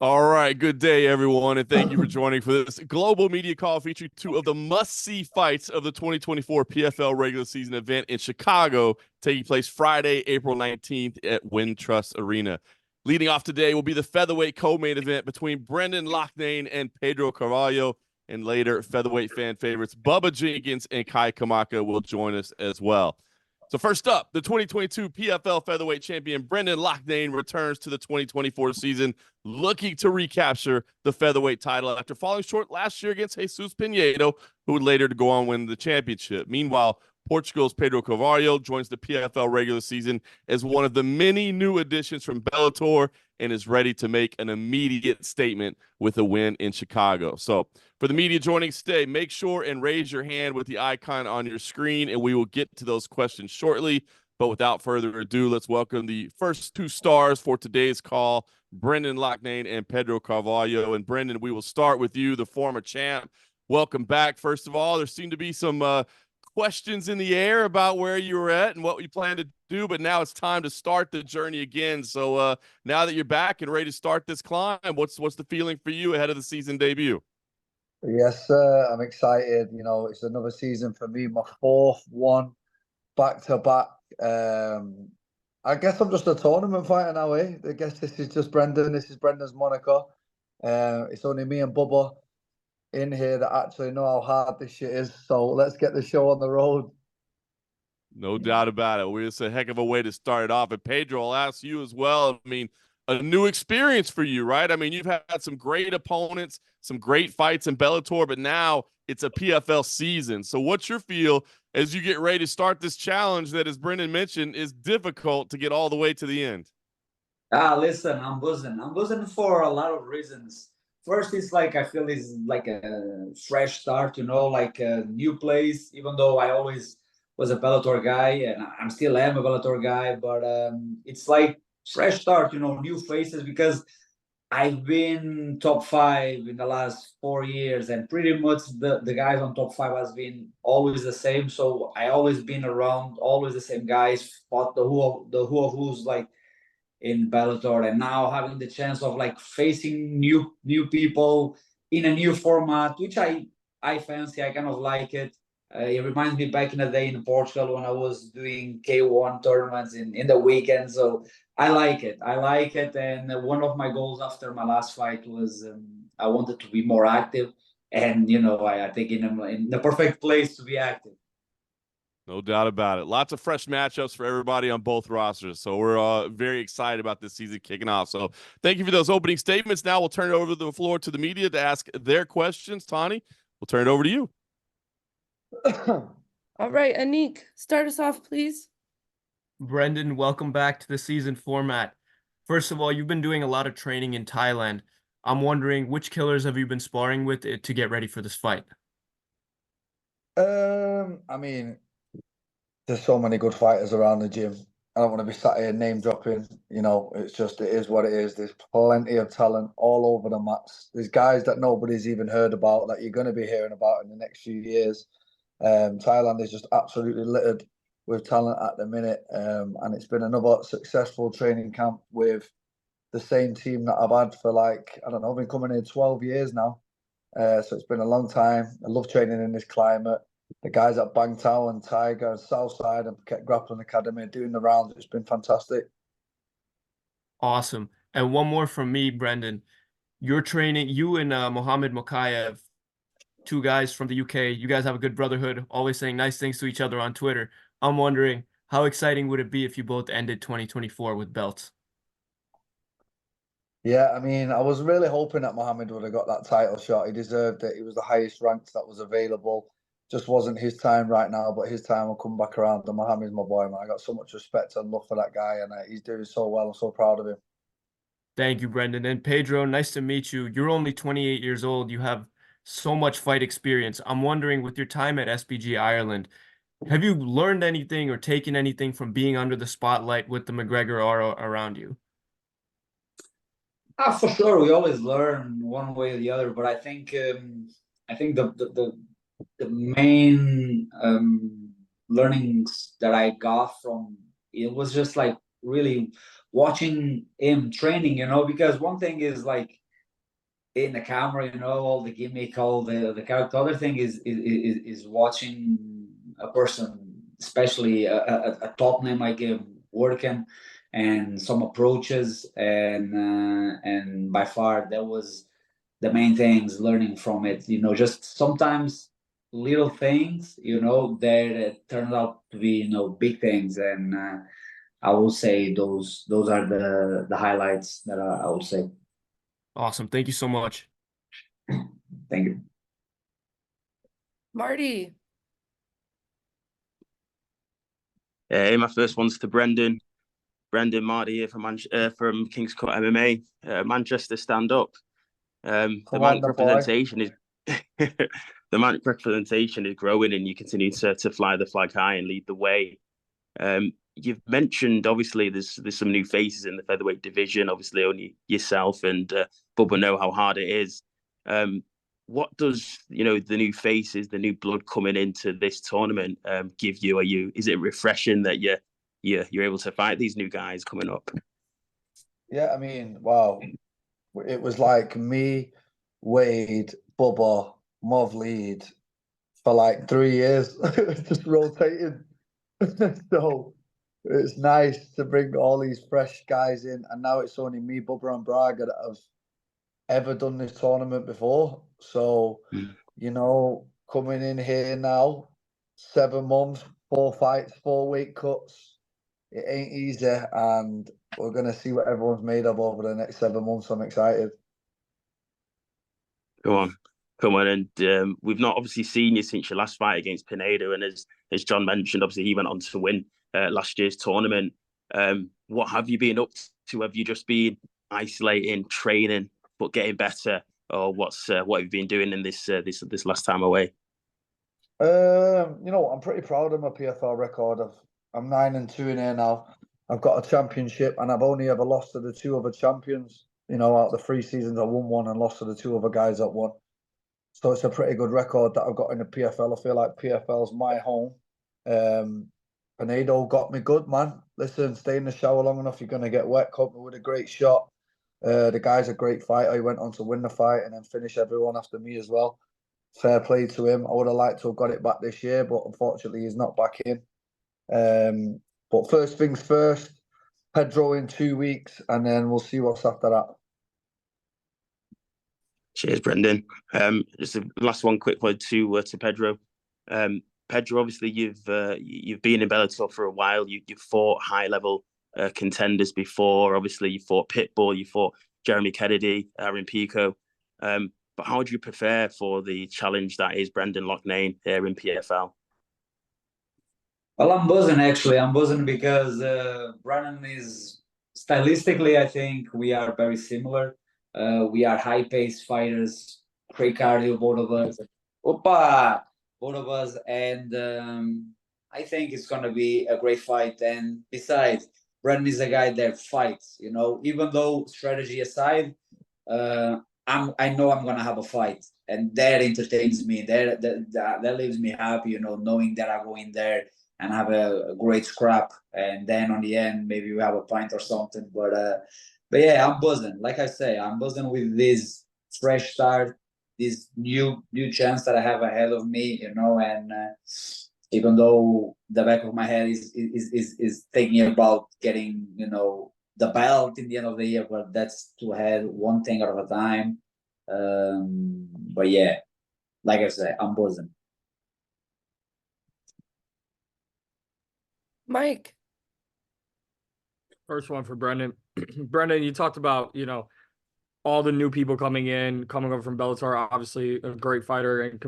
All right, good day, everyone, and thank you for joining for this global media call featuring two of the must-see fights of the 2024 PFL regular season event in Chicago, taking place Friday, April 19th at Wintrust Arena. Leading off today will be the featherweight co-main event between Brendan Loughnane and Pedro Carvalho, and later featherweight fan favorites Bubba Jenkins and Kamaka will join us as well. So first up, the 2022 PFL featherweight champion Brendan Loughnane returns to the 2024 season, looking to recapture the featherweight title after falling short last year against Jesus Pinedo, who would later go on win the championship. Meanwhile, Portugal's Pedro Carvalho joins the PFL regular season as one of the many new additions from Bellator and is ready to make an immediate statement with a win in Chicago. So for the media joining us today, make sure and raise your hand with the icon on your screen, and we will get to those questions shortly. But without further ado, let's welcome the first two stars for today's call, Brendan Loughnane and Pedro Carvalho. And Brendan, we will start with you, the former champ. Welcome back. First of all, there seem to be some questions in the air about where you were at and what you plan to do, but now it's time to start the journey again. So now that you're back and ready to start this climb, what's the feeling for you ahead of the season debut? Yes, I'm excited. You know, it's another season for me, my fourth one back to back. I guess I'm just a tournament fighter now, eh? I guess this is just Brendan. This is Brendan's moniker. It's only me and Bubba in here that actually know how hard this shit is. So let's get the show on the road. No doubt about it. It's a heck of a way to start it off. And Pedro, I'll ask you as well. I mean, a new experience for you, right? I mean, you've had some great opponents, some great fights in Bellator, but now it's a PFL season. So what's your feel as you get ready to start this challenge that, as Brendan mentioned, is difficult to get all the way to the end? Listen, I'm buzzing. I'm buzzing for a lot of reasons. First, it's like I feel it's like a fresh start, like a new place, even though I always was a Bellator guy and I'm still am a Bellator guy, but it's like fresh start, new faces, because I've been top five in the last 4 years, and pretty much the guys on top five has been always the same. So I always been around, always the same guys, fought the who of who's like in Bellator, and now having the chance of like facing new people in a new format, which I fancy. I kind of like it. It reminds me back in the day in Portugal when I was doing K1 tournaments in the weekend. So I like it. I like it. And one of my goals after my last fight was I wanted to be more active. And, I think in the perfect place to be active. No doubt about it. Lots of fresh matchups for everybody on both rosters. So we're very excited about this season kicking off. So thank you for those opening statements. Now we'll turn it over to the floor to the media to ask their questions. Tani, we'll turn it over to you. All right, Anik, start us off, please. Brendan, welcome back to the season format. First of all, you've been doing a lot of training in Thailand. I'm wondering, which killers have you been sparring with to get ready for this fight? I mean, there's so many good fighters around the gym. I don't want to be sat here name dropping. It is what it is. There's plenty of talent all over the mats. There's guys that nobody's even heard about that you're going to be hearing about in the next few years. Thailand is just absolutely littered with talent at the minute. And it's been another successful training camp with the same team that I've had for I've been coming here 12 years now. So it's been a long time. I love training in this climate. The guys at Bangtao and Tiger and Southside and Phuket Grappling Academy doing the rounds. It's been fantastic. Awesome. And one more from me, Brendan. You're training, you and Mohammed Mokayev, two guys from the UK. You guys have a good brotherhood, always saying nice things to each other on Twitter. I'm wondering, how exciting would it be if you both ended 2024 with belts? Yeah, I mean, I was really hoping that Mohammed would have got that title shot. He deserved it. He was the highest ranked that was available. Just wasn't his time right now, but his time will come back around. And Mohammed's my boy, man. I got so much respect and love for that guy, and he's doing so well. I'm so proud of him. Thank you, Brendan. And Pedro, nice to meet you. You're only 28 years old. You have so much fight experience. I'm wondering, with your time at SBG Ireland, have you learned anything or taken anything from being under the spotlight with the McGregor aura around you? For sure, we always learn one way or the other, but I think the main learnings that I got from it was just like really watching him training, because one thing is like in the camera, you know, all the gimmick, all the character. Other thing is watching a person, especially a top name like him, working and some approaches, and by far that was the main things learning from it. You know, just sometimes little things, you know, that turned out to be, you know, big things, and I will say those are the highlights that I would say. Awesome. Thank you so much. Thank you. Marty. Hey, my first one's to Brendan. Brendan, Marty here from King's Court MMA, Manchester Stand Up. The Manc representation is the Manc representation is growing, and you continue to fly the flag high and lead the way. You've mentioned obviously there's some new faces in the featherweight division. Obviously, only yourself and Bubba know how hard it is. What does, you know, the new faces, the new blood coming into this tournament give you? Is it refreshing that you're able to fight these new guys coming up? Yeah, I mean, wow. It was like me, Wade, Bubba, Mov lead for like 3 years, just rotating. So it's nice to bring all these fresh guys in, and now it's only me, Bubba, and Braga that have ever done this tournament before. So, you know, coming in here now, 7 months, 4 fights, 4 weight cuts. It ain't easy, and we're going to see what everyone's made of over the next 7 months. I'm excited. Come on. And we've not obviously seen you since your last fight against Pedro. And as John mentioned, obviously he went on to win last year's tournament. What have you been up to? Have you just been isolating, training, but getting better? Or what have you been doing in this last time away? You know, I'm pretty proud of my PFL record. I'm 9-2 in here now. I've got a championship, and I've only ever lost to the 2 other champions. You know, out of the 3 seasons, I won 1 and lost to the 2 other guys that won. So it's a pretty good record that I've got in the PFL. I feel like PFL's my home. Pedro got me good, man. Listen, stay in the shower long enough, you're going to get wet. Caught me with a great shot. The guy's a great fighter. He went on to win the fight and then finish everyone after me as well. Fair play to him. I would have liked to have got it back this year, but unfortunately he's not back in. But first things first, Pedro in 2 weeks, and then we'll see what's after that. Cheers, Brendan. Just a last one, quick one to Pedro. Pedro, obviously you've been in Bellator for a while. You've fought high level contenders before. Obviously you fought Pitbull, you fought Jeremy Kennedy, Aaron Pico. But how do you prepare for the challenge that is Brendan Loughnane here in PFL? Well, I'm buzzing actually. I'm buzzing because Brendan is stylistically, I think we are very similar. We are high-paced fighters, great cardio, both of us. Both of us, and I think it's gonna be a great fight. And besides, Brendan is a guy that fights. You know, even though strategy aside, I know I'm gonna have a fight, and that entertains me. That leaves me happy. You know, knowing that I go in there and have a great scrap, and then on the end maybe we have a pint or something. But yeah, I'm buzzing. Like I say, I'm buzzing with this fresh start, this new chance that I have ahead of me. You know, and even though the back of my head is thinking about getting, you know, the belt in the end of the year, but that's to head one thing at a time. But yeah, like I say, I'm buzzing. Mike. First one for Brendan. Brendan, you talked about, you know, all the new people coming over from Bellator, obviously a great fighter and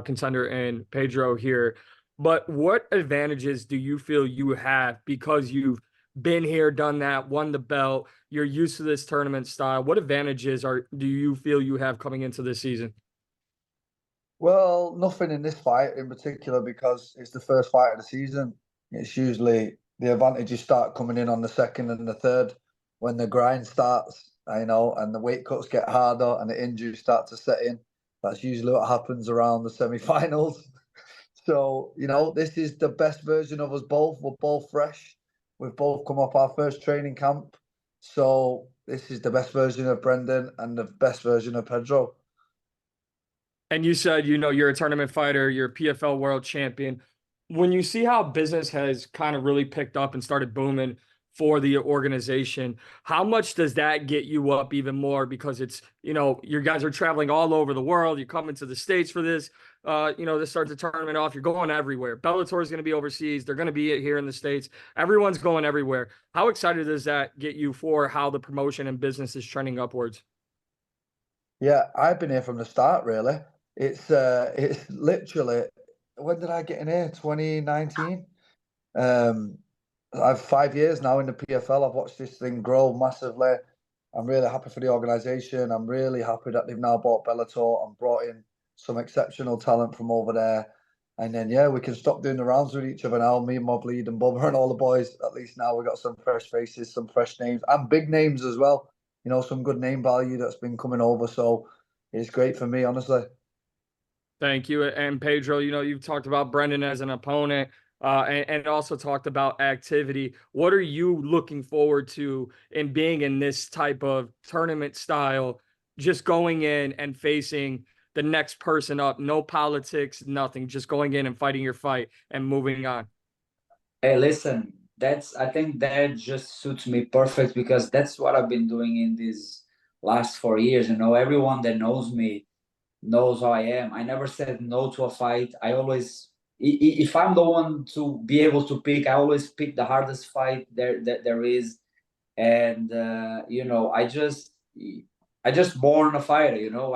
contender in Pedro here. But what advantages do you feel you have because you've been here, done that, won the belt, you're used to this tournament style? What advantages do you feel you have coming into this season? Well, nothing in this fight in particular because it's the first fight of the season. It's usually the advantages start coming in on the second and the third when the grind starts, you know, and the weight cuts get harder and the injuries start to set in. That's usually what happens around the semi-finals. So, you know, this is the best version of us both. We're both fresh. We've both come off our first training camp. So this is the best version of Brendan and the best version of Pedro. And you said, you're a tournament fighter, you're a PFL world champion. When you see how business has kind of really picked up and started booming for the organization, how much does that get you up even more? Because it's, your guys are traveling all over the world. You're coming to the States for this, to start the tournament off. You're going everywhere. Bellator is going to be overseas. They're going to be here in the States. Everyone's going everywhere. How excited does that get you for how the promotion and business is trending upwards? Yeah, I've been here from the start, really. It's literally, when did I get in here? 2019. I've 5 years now in the PFL. I've watched this thing grow massively. I'm really happy for the organisation. I'm really happy that they've now bought Bellator and brought in some exceptional talent from over there. And then, yeah, we can stop doing the rounds with each other now. Me, Mobleed and Bubba and all the boys. At least now we've got some fresh faces, some fresh names, and big names as well. Some good name value that's been coming over. So it's great for me, honestly. Thank you. And Pedro, you've talked about Brendan as an opponent. And also talked about activity. What are you looking forward to in being in this type of tournament style, just going in and facing the next person up, no politics, nothing, just going in and fighting your fight and moving on? Hey, listen, I think that just suits me perfect because that's what I've been doing in these last 4 years. Everyone that knows me knows how I am. I never said no to a fight. I always, if I'm the one to be able to pick, I always pick the hardest fight there is. And I just born a fighter.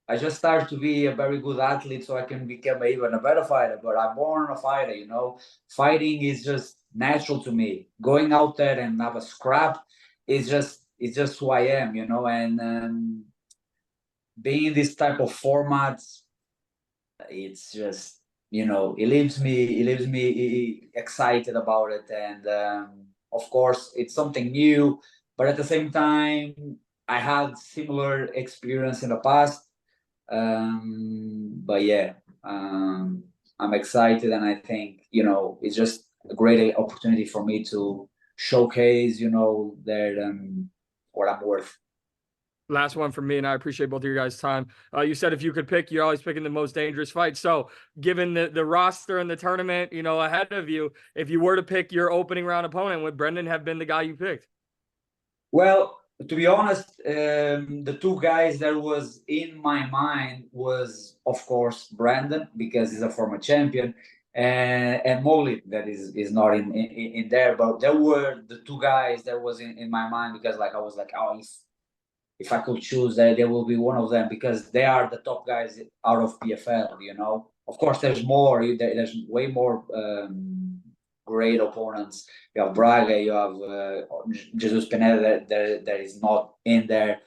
I just started to be a very good athlete so I can become even a better fighter. But I'm born a fighter. Fighting is just natural to me. Going out there and have a scrap is just who I am. And being in this type of formats, it's just it leaves me excited about it. And of course it's something new, but at the same time I had similar experience in the past. But yeah, I'm excited, and I think it's just a great opportunity for me to showcase that what I'm worth. Last one for me, and I appreciate both of your guys' time. You said if you could pick, you're always picking the most dangerous fight. So given the roster and the tournament, ahead of you, if you were to pick your opening round opponent, would Brendan have been the guy you picked? Well, to be honest, the two guys that was in my mind was, of course, Brendan, because he's a former champion, and Molly, that is not in there. But there were the two guys that was in my mind because I was like, oh, if I could choose, there will be one of them because they are the top guys out of PFL. Of course, there's more. There's way more great opponents. You have Braga, you have Jesus Pineda that is not in there.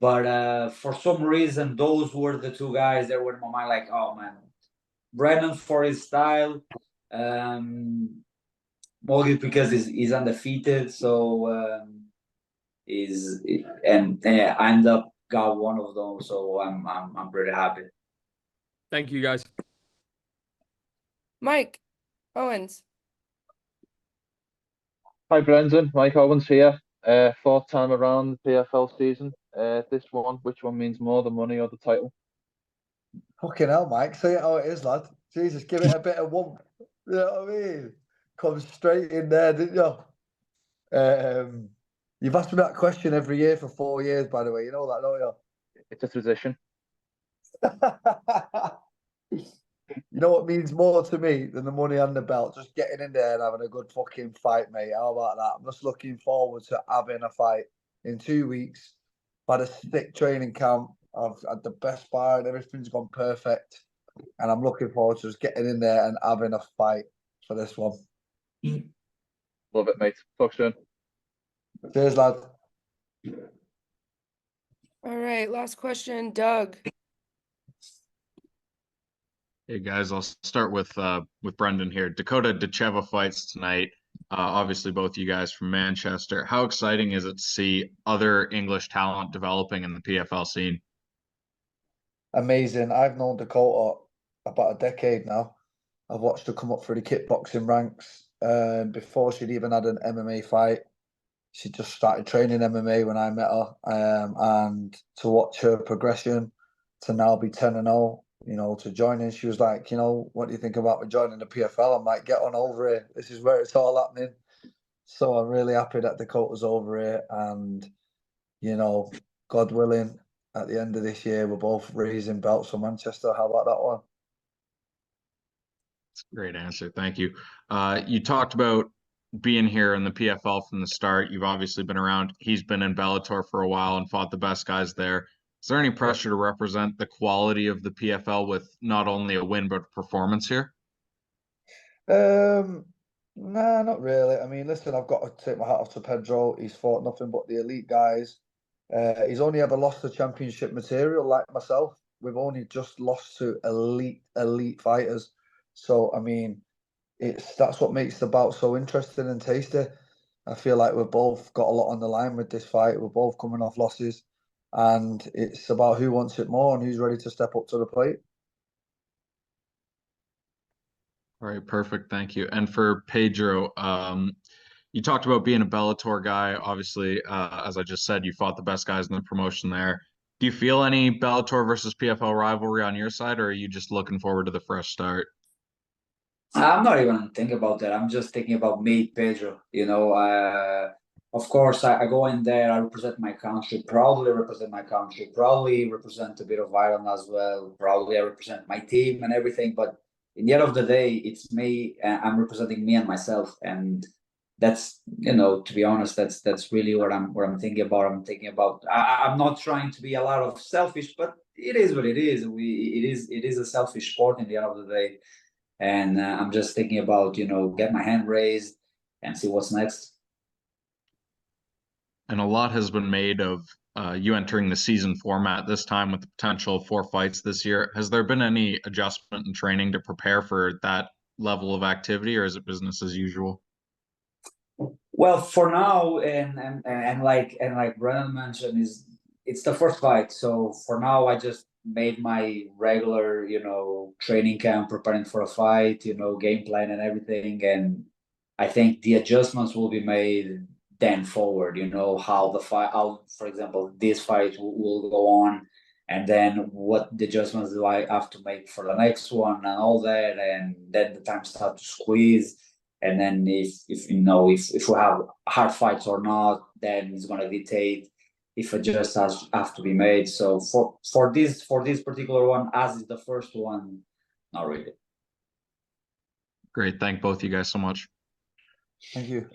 But for some reason, those were the two guys that were in my mind. Like, oh man, Brennan for his style, Molly because he's undefeated. So. And I end up got one of them, so I'm pretty happy. Thank you, guys. Mike Owens. Hi, Brendan. Mike Owens here. Fourth time around the PFL season. Which one means more, the money or the title? Fucking hell, Mike. Say it how it is, lad. Jesus, give it a bit of warmth. You know what I mean? Come straight in there, didn't you? You've asked me that question every year for 4 years, by the way. You know that, don't you? It's a tradition. You know what means more to me than the money and the belt? Just getting in there and having a good fucking fight, mate. How about that? I'm just looking forward to having a fight in 2 weeks. I've had a thick training camp. I've had the best sparring. Everything's gone perfect. And I'm looking forward to just getting in there and having a fight for this one. Love it, mate. Talk soon. Cheers, lad. All right, last question, Doug. Hey guys, I'll start with Brendan here. Dakota Decheva fights tonight. Obviously, both you guys from Manchester. How exciting is it to see other English talent developing in the PFL scene? Amazing. I've known Dakota about a decade now. I've watched her come up through the kickboxing ranks before she'd even had an MMA fight. She just started training MMA when I met her, and to watch her progression to now be 10-0, you know, to joining, she was like, you know, what do you think about me joining the PFL? I'm like, get on over here. This is where it's all happening. So I'm really happy that Dakota's over here, and, you know, God willing, at the end of this year, we're both raising belts for Manchester. How about that one? That's a great answer. Thank you. You talked about being here in the PFL from the start. You've obviously been around. He's been in Bellator for a while and fought the best guys there. Is there any pressure to represent the quality of the PFL with not only a win but performance here? Nah, not really. I mean, listen, I've got to take my hat off to Pedro. He's fought nothing but the elite guys. He's only ever lost to championship material like myself. We've only just lost to elite fighters. So, I mean, that's what makes the bout so interesting and tasty. I feel like we've both got a lot on the line with this fight. We're both coming off losses, and it's about who wants it more and who's ready to step up to the plate. All right, perfect. Thank you. And for Pedro, you talked about being a Bellator guy. Obviously, as I just said, you fought the best guys in the promotion there. Do you feel any Bellator versus PFL rivalry on your side, or are you just looking forward to the fresh start? I'm not even thinking about that. I'm just thinking about me, Pedro. You know, of course, I go in there, I represent my country, proudly represent my country, probably represent a bit of Ireland as well, probably I represent my team and everything. But in the end of the day, it's me. I'm representing me and myself, and that's, you know, to be honest, that's really what I'm thinking about. I'm thinking about. I'm not trying to be a lot of selfish, but it is what it is. It is a selfish sport in the end of the day. And I'm just thinking about, you know, get my hand raised and see what's next. And a lot has been made of you entering the season format this time with the potential of 4 fights this year. Has there been any adjustment in training to prepare for that level of activity, or is it business as usual? Well, for now, and like Brennan mentioned, it's the first fight. So for now, I just made my regular, you know, training camp, preparing for a fight, you know, game plan and everything. And I think the adjustments will be made then forward, you know, how the fight, how, for example, this fight will go on, and then what the adjustments do I have to make for the next one and all that. And then the time starts to squeeze. And then if you know, if we have hard fights or not, then it's going to dictate if adjustments have to be made. So for this particular one, as is the first one, not really. Great. Thank both you guys so much. Thank you.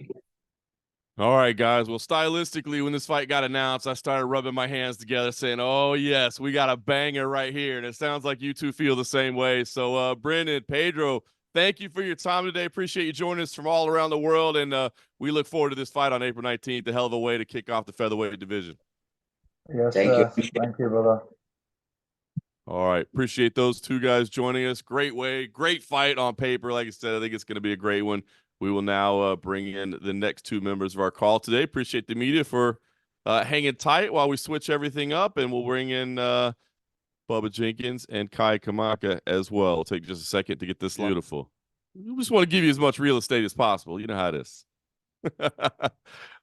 All right, guys. Well, stylistically, when this fight got announced, I started rubbing my hands together saying, oh, yes, we got a banger right here. And it sounds like you two feel the same way. So, Brendan, Pedro, thank you for your time today. Appreciate you joining us from all around the world. And we look forward to this fight on April 19th, a hell of a way to kick off the featherweight division. Yes, thank you. Thank you, brother. All right. Appreciate those two guys joining us. Great way, great fight on paper. Like I said, I think it's going to be a great one. We will now bring in the next 2 members of our call today. Appreciate the media for hanging tight while we switch everything up, and we'll bring in Bubba Jenkins and Kai Kamaka as well. It'll take just a second to get this beautiful. We just want to give you as much real estate as possible. You know how it is.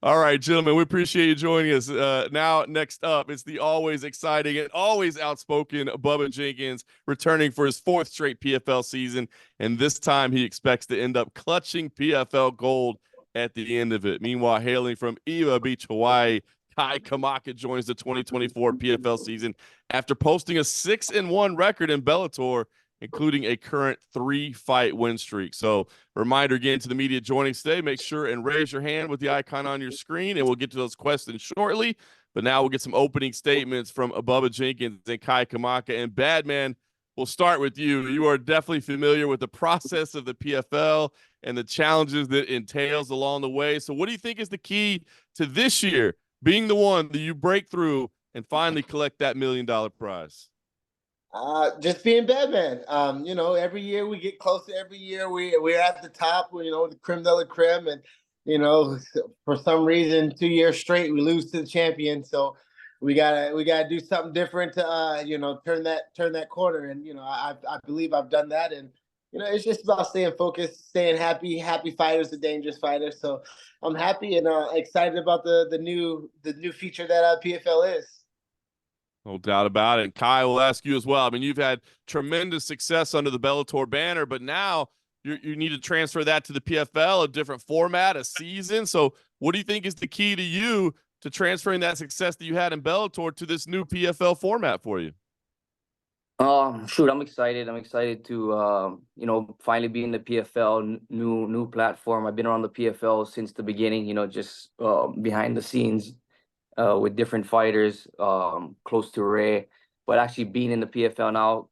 All right, gentlemen, we appreciate you joining us. Now, next up, it's the always exciting and always outspoken Bubba Jenkins, returning for his 4th straight PFL season, and this time he expects to end up clutching PFL gold at the end of it. Meanwhile, hailing from Eva Beach, Hawaii, Kai Kamaka joins the 2024 PFL season after posting a 6-1 record in Bellator, including a current 3-fight win streak. So, reminder again to the media joining today, make sure and raise your hand with the icon on your screen, and we'll get to those questions shortly. But now we'll get some opening statements from Bubba Jenkins and Kai Kamaka. And Badman, we'll start with you. You are definitely familiar with the process of the PFL and the challenges that entails along the way. So what do you think is the key to this year being the one that you break through and finally collect that $1 million prize? Just being Batman. You know, every year we get closer. Every year we're at the top. You know, the creme de la creme, and you know, for some reason, 2 years straight we lose to the champion. So we gotta do something different to you know, turn that corner. And you know, I believe I've done that, and it's just about staying focused, staying happy. Happy fighters, a dangerous fighter. So I'm happy and excited about the new feature that PFL is. No doubt about it. Kai will ask you as well. I mean, you've had tremendous success under the Bellator banner, but now you need to transfer that to the PFL, a different format, a season. So what do you think is the key to you to transferring that success that you had in Bellator to this new PFL format for you? Shoot, I'm excited. I'm excited to, finally be in the PFL, new platform. I've been around the PFL since the beginning, just behind the scenes with different fighters, close to Ray. But actually being in the PFL now,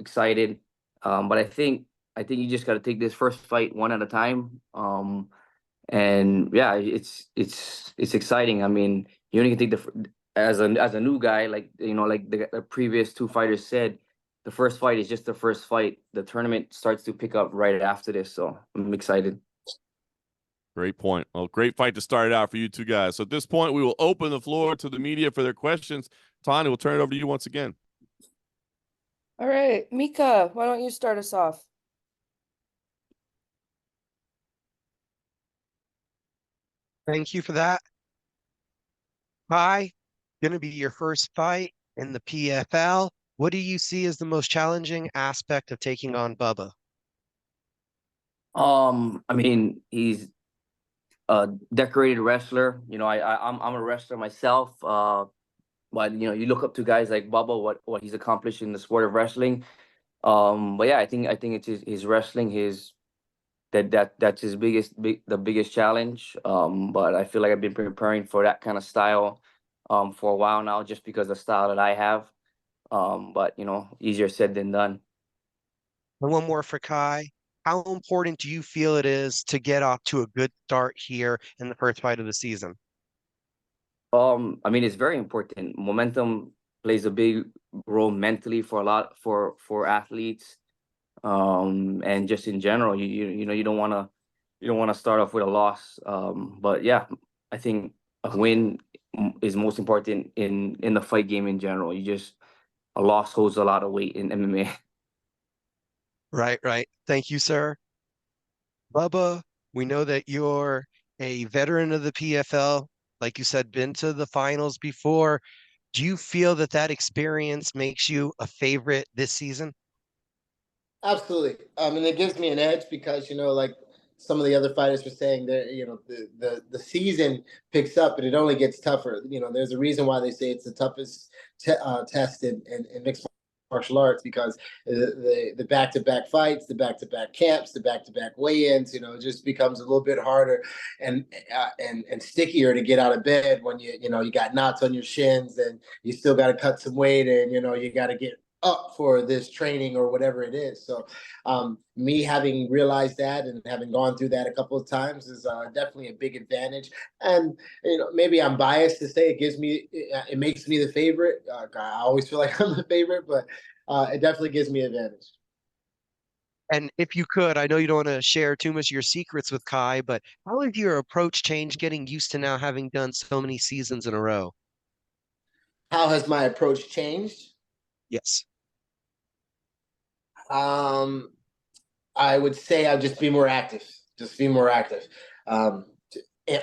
excited. But I think you just got to take this first fight one at a time. And yeah, it's exciting. I mean, you only can take as a new guy, like the previous two fighters said. The first fight is just the first fight. The tournament starts to pick up right after this, so I'm excited. Great point. Well, great fight to start it out for you two guys. So at this point, we will open the floor to the media for their questions. Tanya, we'll turn it over to you once again. All right, Mika, why don't you start us off? Thank you for that. Hi, going to be your first fight in the PFL. What do you see as the most challenging aspect of taking on Bubba? I mean, he's a decorated wrestler. I'm a wrestler myself. But you look up to guys like Bubba, what he's accomplished in the sport of wrestling. But yeah, I think it's his wrestling, that's the biggest challenge. But I feel like I've been preparing for that kind of style for a while now, just because of the style that I have. But easier said than done. And one more for Kai. How important do you feel it is to get off to a good start here in the first fight of the season? I mean, it's very important. Momentum plays a big role mentally for athletes. And just in general, you don't want to start off with a loss. But yeah, I think a win is most important in the fight game in general. A loss holds a lot of weight in MMA. Right. Thank you, sir. Bubba, we know that you're a veteran of the PFL. Like you said, been to the finals before. Do you feel that experience makes you a favorite this season? Absolutely. And it gives me an edge because, like some of the other fighters were saying that, the season picks up and it only gets tougher. There's a reason why they say it's the toughest test in mixed martial arts, because the back-to-back fights, the back-to-back camps, the back-to-back weigh-ins, it just becomes a little bit harder and stickier to get out of bed when you got knots on your shins and you still got to cut some weight and you got to get up for this training or whatever it is. So me having realized that and having gone through that a couple of times is definitely a big advantage. And maybe I'm biased to say it makes me the favorite. I always feel like I'm the favorite, but it definitely gives me advantage. And if you could, I know you don't want to share too much of your secrets with Kai, but how has your approach changed getting used to now having done so many seasons in a row? How has my approach changed? Yes. I would say I'll just be more active.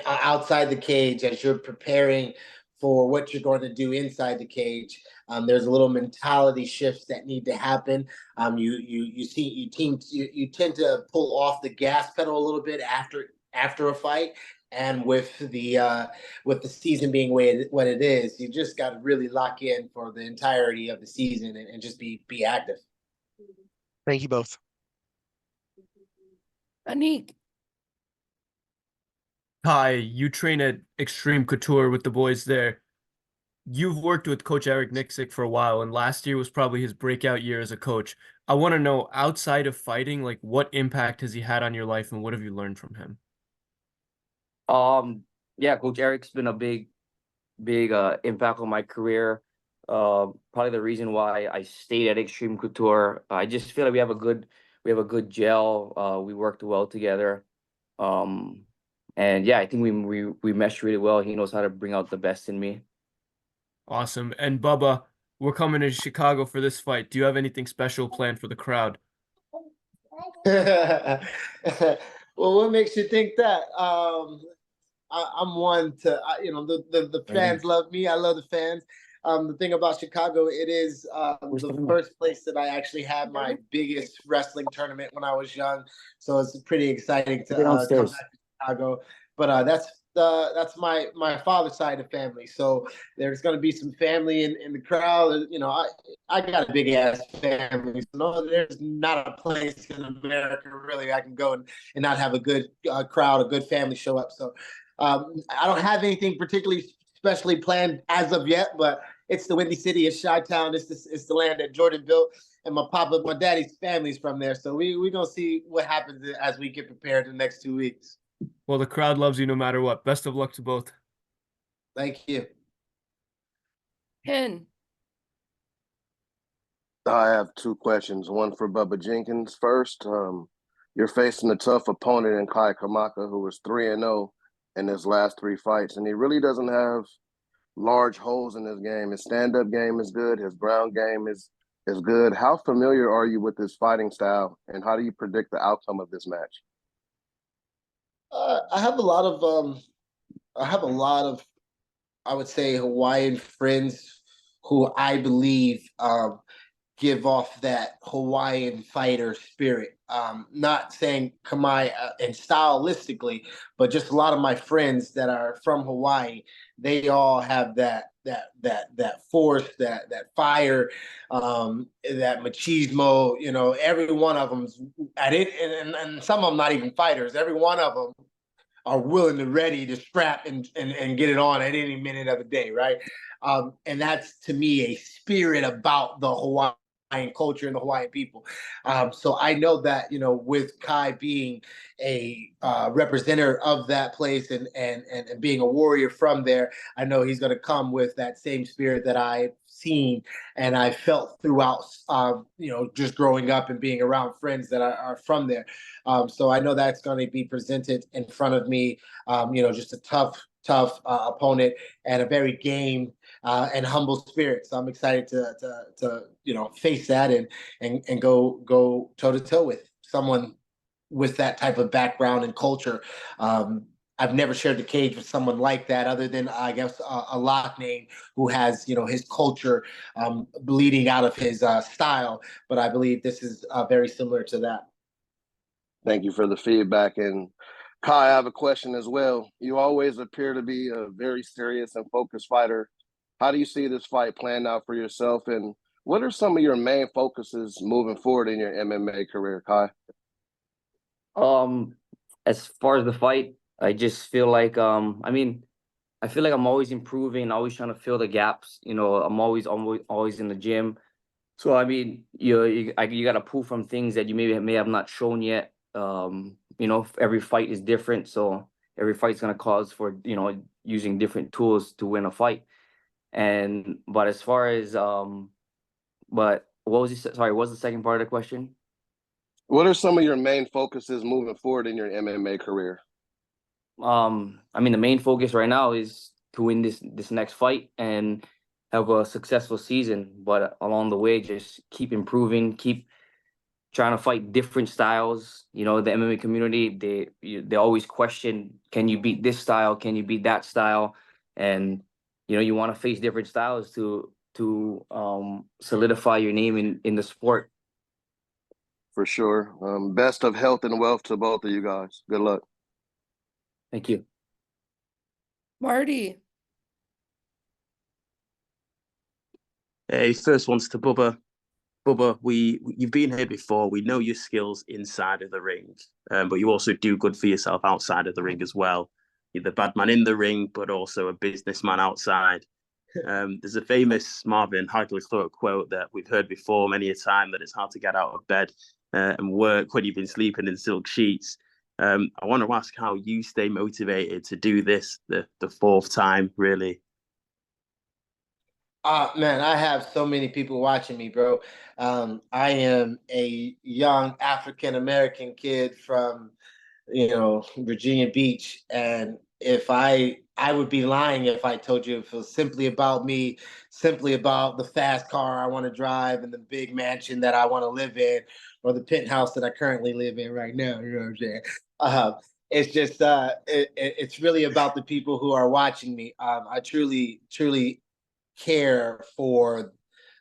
Outside the cage, as you're preparing for what you're going to do inside the cage, there's a little mentality shifts that need to happen. You tend to pull off the gas pedal a little bit after a fight. And with the season being what it is, you just got to really lock in for the entirety of the season and just be active. Thank you both. Anik. Hi, you train at Extreme Couture with the boys there. You've worked with Coach Eric Nixick for a while, and last year was probably his breakout year as a coach. I want to know, outside of fighting, like what impact has he had on your life and what have you learned from him? Yeah, Coach Eric's been a big impact on my career. Probably the reason why I stayed at Extreme Couture. I just feel like we have a good gel. We worked well together. And yeah, I think we meshed really well. He knows how to bring out the best in me. Awesome. And Bubba, we're coming to Chicago for this fight. Do you have anything special planned for the crowd? Well, what makes you think that? I'm one to, the fans love me. I love the fans. The thing about Chicago, it is the first place that I actually had my biggest wrestling tournament when I was young. So it's pretty exciting to come back to Chicago. But that's my father's side of the family. So there's going to be some family in the crowd. You know, I got a big ass family. So no, there's not a place in America really I can go and not have a good crowd, a good family show up. So I don't have anything particularly specially planned as of yet, but it's the Windy City, it's Chi-Town, it's the land that Jordan built, and my daddy's family's from there. So we're gonna see what happens as we get prepared in the next 2 weeks. Well, the crowd loves you no matter what. Best of luck to both. Thank you. Ken. I have two questions. One for Bubba Jenkins first. You're facing a tough opponent in Kai Kamaka, who was 3-0 in his last 3 fights, and he really doesn't have large holes in his game. His stand-up game is good. His ground game is good. How familiar are you with his fighting style, and how do you predict the outcome of this match? I have a lot of, I would say, Hawaiian friends who I believe give off that Hawaiian fighter spirit. Not saying Kamai and stylistically, but just a lot of my friends that are from Hawaii, they all have that force, that fire, that machismo. You know, every one of them's at it, and some of them not even fighters. Every one of them are willing and ready to strap and get it on at any minute of the day, right? And that's, to me, a spirit about the Hawaiian culture and the Hawaiian people. So I know that, you know, with Kai being a representative of that place and being a warrior from there, I know he's going to come with that same spirit that I've seen and I felt throughout, you know, just growing up and being around friends that are from there. So I know that's going to be presented in front of me. You know, just a tough opponent and a very game and humble spirit. So I'm excited to you know, face that and go toe to toe with someone with that type of background and culture. I've never shared the cage with someone like that, other than I guess a Loughnane who has, you know, his culture bleeding out of his style. But I believe this is very similar to that. Thank you for the feedback. And Kai, I have a question as well. You always appear to be a very serious and focused fighter. How do you see this fight playing out for yourself? And what are some of your main focuses moving forward in your MMA career, Kai? As far as the fight, I just feel like I mean, I feel like I'm always improving, always trying to fill the gaps. You know, I'm always in the gym. So I mean, you got to pull from things that you may have not shown yet. You know, every fight is different, so every fight's gonna cause for, you know, using different tools to win a fight. But as far as but what was sorry, what was the second part of the question? What are some of your main focuses moving forward in your MMA career? I mean, the main focus right now is to win this next fight and have a successful season. But along the way, just keep improving, keep trying to fight different styles. You know, the MMA community, they always question, can you beat this style? Can you beat that style? And you know, you want to face different styles to solidify your name in the sport. For sure. Best of health and wealth to both of you guys. Good luck. Thank you. Marty. Hey, first one's to Bubba. Bubba, you've been here before. We know your skills inside of the ring, but you also do good for yourself outside of the ring as well. You're the bad man in the ring, but also a businessman outside. There's a famous Marvin Hagler quote that we've heard before many a time, that it's hard to get out of bed and work when you've been sleeping in silk sheets. I want to ask how you stay motivated to do this the 4th time, really. Man, I have so many people watching me, bro. I am a young African American kid from, you know, Virginia Beach, and if I would be lying if I told you if it was simply about me, simply about the fast car I want to drive and the big mansion that I want to live in, or the penthouse that I currently live in right now. You know what I'm saying? It's just it's really about the people who are watching me. I truly care for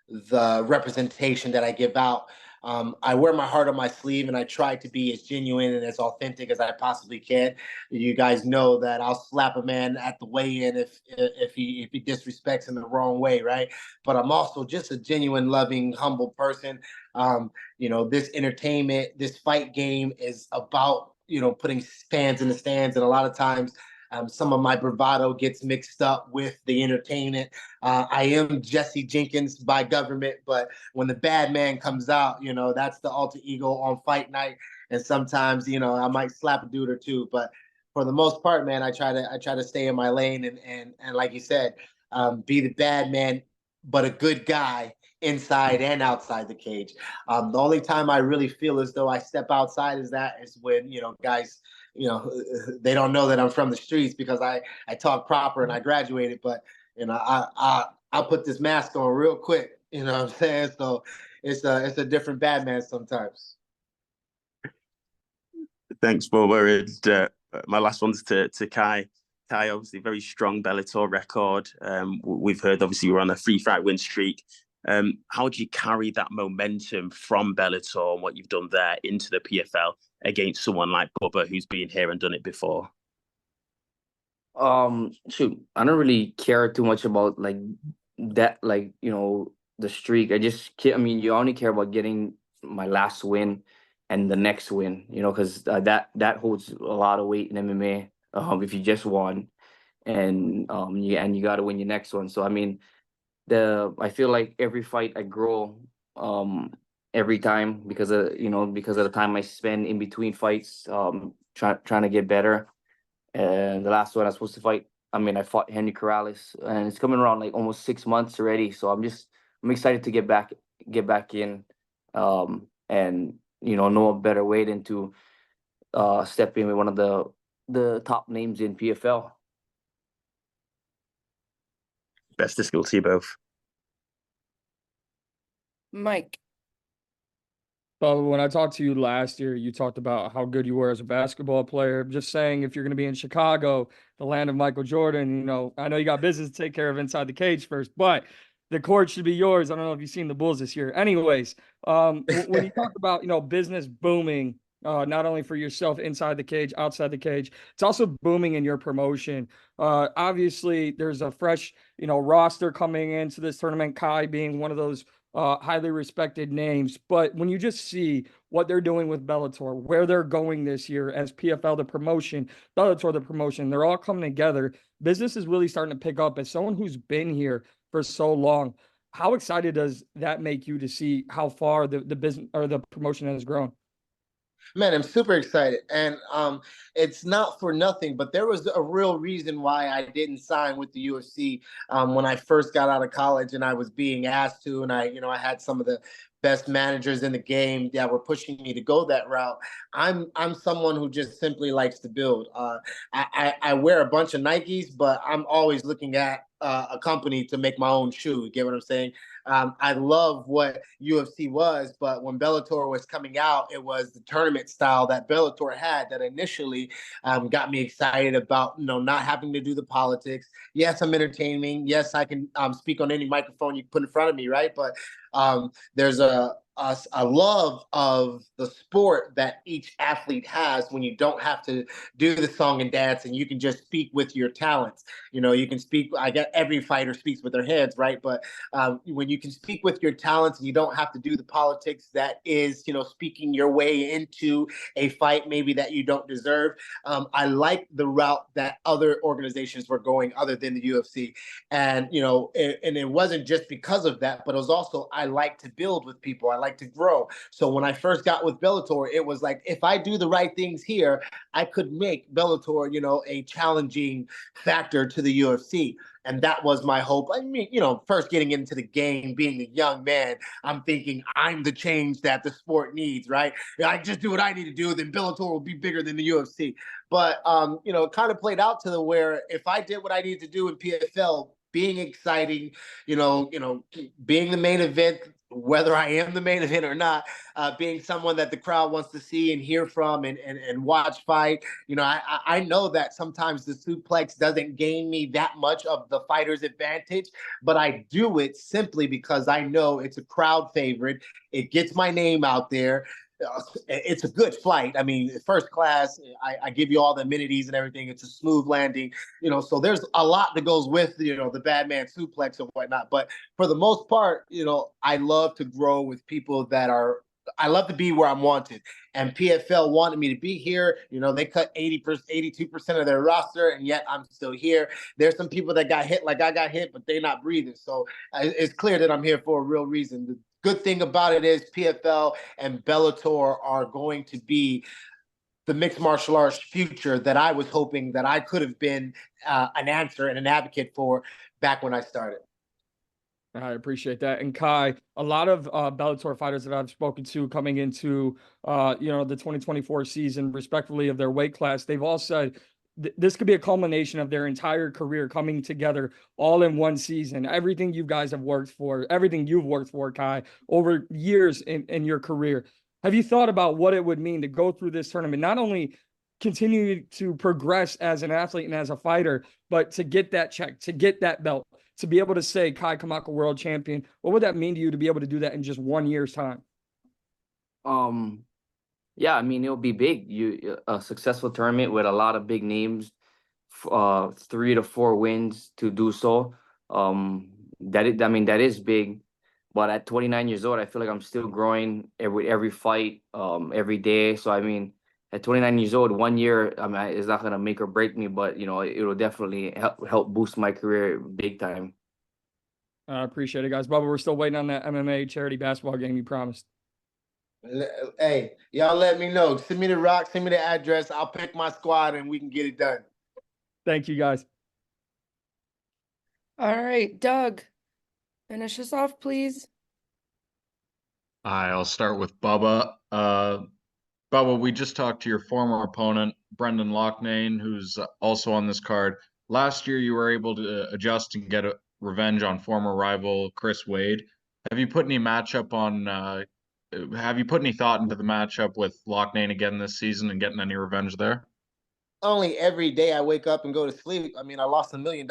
the representation that I give out. I wear my heart on my sleeve, and I try to be as genuine and as authentic as I possibly can. You guys know that I'll slap a man at the weigh-in if he disrespects in the wrong way, right? But I'm also just a genuine, loving, humble person. This entertainment, this fight game is about putting fans in the stands, and a lot of times some of my bravado gets mixed up with the entertainment. I am Jesse Jenkins by government, but when the bad man comes out, that's the alter ego on fight night. And sometimes, I might slap a dude or two, but for the most part, man, I try to stay in my lane and like you said, be the bad man, but a good guy inside and outside the cage. The only time I really feel as though I step outside is when, guys, they don't know that I'm from the streets because I talk proper and I graduated, but I'll put this mask on real quick. You know what I'm saying? So it's a different bad man sometimes. Thanks, Bubba. And my last one's to Kai. Kai, obviously, very strong Bellator record. We've heard, obviously, you're on a 3-fight win streak. How do you carry that momentum from Bellator and what you've done there into the PFL against someone like Bubba who's been here and done it before? Shoot, I don't really care too much about like that, like, the streak. I mean, you only care about getting my last win and the next win, because that holds a lot of weight in MMA. If you just won, and you got to win your next one. So I mean, I feel like every fight I grow every time because of the time I spend in between fights, trying to get better. And the last one I was supposed to fight, I fought Henry Corrales, and it's coming around like almost 6 months already. So I'm excited to get back in, and no better way than to step in with one of the top names in PFL. Best of skill to you both. Mike. But when I talked to you last year, you talked about how good you were as a basketball player. Just saying, if you're going to be in Chicago, the land of Michael Jordan, I know you got business to take care of inside the cage first, but the court should be yours. I don't know if you've seen the Bulls this year. Anyways, when you talk about, business booming, not only for yourself inside the cage, outside the cage, it's also booming in your promotion. Obviously, there's a fresh, roster coming into this tournament, Kai being one of those highly respected names. But when you just see what they're doing with Bellator, where they're going this year as PFL, the promotion, Bellator, the promotion, they're all coming together. Business is really starting to pick up. As someone who's been here for so long, how excited does that make you to see how far the business or the promotion has grown? Man, I'm super excited. And it's not for nothing, but there was a real reason why I didn't sign with the UFC when I first got out of college and I was being asked to, and I had some of the best managers in the game that were pushing me to go that route. I'm someone who just simply likes to build. I wear a bunch of Nikes, but I'm always looking at a company to make my own shoe. You get what I'm saying? I love what UFC was, but when Bellator was coming out, it was the tournament style that Bellator had that initially got me excited about, not having to do the politics. Yes, I'm entertaining. Yes, I can speak on any microphone you put in front of me, right? But there's a love of the sport that each athlete has when you don't have to do the song and dance and you can just speak with your talents. You can speak, I guess every fighter speaks with their heads, right? But when you can speak with your talents and you don't have to do the politics that is, speaking your way into a fight maybe that you don't deserve. I like the route that other organizations were going other than the UFC. And, and it wasn't just because of that, but it was also, I like to build with people. I like to grow. So when I first got with Bellator, it was like, if I do the right things here, I could make Bellator, a challenging factor to the UFC. And that was my hope. I mean, you know, first getting into the game, being a young man, I'm thinking I'm the change that the sport needs, right? I just do what I need to do, then Bellator will be bigger than the UFC. But, you know, it kind of played out to the where if I did what I needed to do in PFL, being exciting, being the main event, whether I am the main event or not, being someone that the crowd wants to see and hear from and watch fight. You know, I know that sometimes the suplex doesn't gain me that much of the fighter's advantage, but I do it simply because I know it's a crowd favorite. It gets my name out there. It's a good flight. I mean, first class, I give you all the amenities and everything. It's a smooth landing, you know, so there's a lot that goes with, you know, the bad man suplex and whatnot. But for the most part, you know, I love to grow with people I love to be where I'm wanted. And PFL wanted me to be here. You know, they cut 80%, 82% of their roster, and yet I'm still here. There's some people that got hit like I got hit, but they're not breathing. So it's clear that I'm here for a real reason. The good thing about it is PFL and Bellator are going to be the mixed martial arts future that I was hoping that I could have been an answer and an advocate for back when I started. I appreciate that. And Kai, a lot of Bellator fighters that I've spoken to coming into, the 2024 season, respectively of their weight class, they've all said this could be a culmination of their entire career coming together all in one season. Everything you guys have worked for, everything you've worked for, Kai, over years in your career. Have you thought about what it would mean to go through this tournament, not only continue to progress as an athlete and as a fighter, but to get that check, to get that belt, to be able to say Kai Kamaka world champion? What would that mean to you to be able to do that in just 1 year's time? Yeah, I mean, it'll be big. A successful tournament with a lot of big names, 3 to 4 wins to do so. That is big. But at 29 years old, I feel like I'm still growing every fight, every day. So I mean, at 29 years old, 1 year, I mean, it's not gonna make or break me, but you know, it will definitely help boost my career big time. I appreciate it, guys. Bubba, we're still waiting on that MMA charity basketball game you promised. Hey, y'all let me know. Send me the rock, send me the address. I'll pick my squad and we can get it done. Thank you, guys. All right, Doug, finish us off, please. I'll start with Bubba. Bubba, we just talked to your former opponent, Brendan Loughnane, who's also on this card. Last year, you were able to adjust and get a revenge on former rival Chris Wade. Have you put any Have you put any thought into the matchup with Loughnane again this season and getting any revenge there? Only every day I wake up and go to sleep. I mean, I lost $1 million.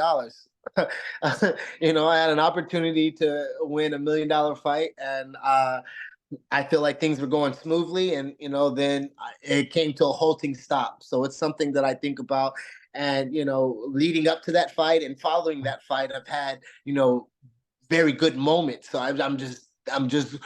You know, I had an opportunity to win $1 million fight, and I feel like things were going smoothly, and you know, then it came to a halting stop. So it's something that I think about, and you know, leading up to that fight and following that fight, I've had, you know, very good moments. So I'm just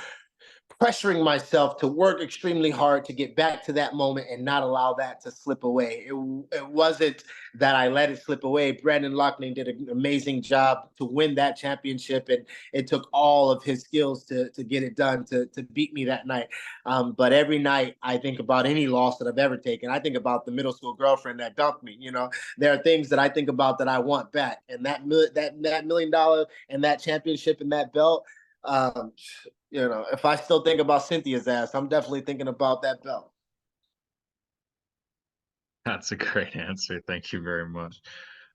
pressuring myself to work extremely hard to get back to that moment and not allow that to slip away. It wasn't that I let it slip away. Brandon Loughnane did an amazing job to win that championship, and it took all of his skills to get it done, to beat me that night. But every night I think about any loss that I've ever taken. I think about the middle school girlfriend that dumped me. You know, there are things that I think about that I want back, and that $1 million and that championship and that belt. You know, if I still think about Cynthia's ass, I'm definitely thinking about that belt. That's a great answer. Thank you very much.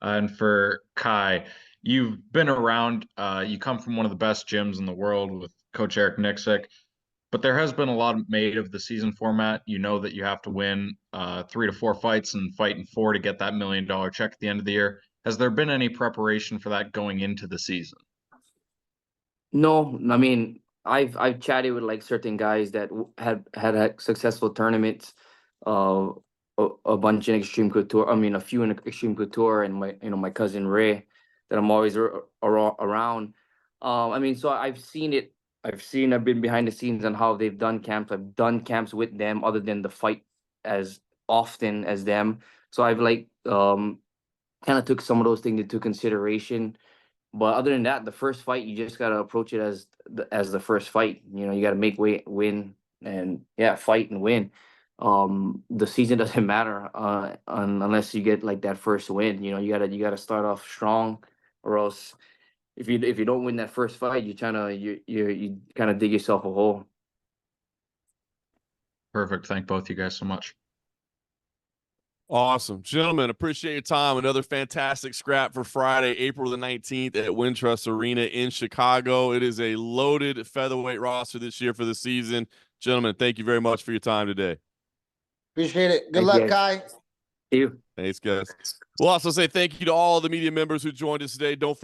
And for Kai, you've been around, you come from one of the best gyms in the world with Coach Eric Nixick, but there has been a lot made of the season format. You know that you have to win 3 to 4 fights and fight in 4 to get that $1 million check at the end of the year. Has there been any preparation for that going into the season? No, I mean, I've chatted with like certain guys that had successful tournaments, a bunch in Extreme Couture. I mean, a few in Extreme Couture, and my cousin Ray, that I'm always around. I mean, so I've seen it. I've been behind the scenes on how they've done camps. I've done camps with them, other than the fight as often as them. So I've like kind of took some of those things into consideration. But other than that, the first fight, you just gotta approach it as the first fight. You know, you gotta make weight, win, and fight and win. The season doesn't matter unless you get like that first win. You know, you gotta start off strong, or else if you don't win that first fight, you kind of dig yourself a hole. Perfect. Thank both you guys so much. Awesome. Gentlemen, appreciate your time. Another fantastic scrap for Friday, April the 19th at Wintrust Arena in Chicago. It is a loaded featherweight roster this year for the season. Gentlemen, thank you very much for your time today. Appreciate it. Good luck, Kai. Thank you. Thanks, guys. We'll also say thank you to all the media members who joined us today. Don't forget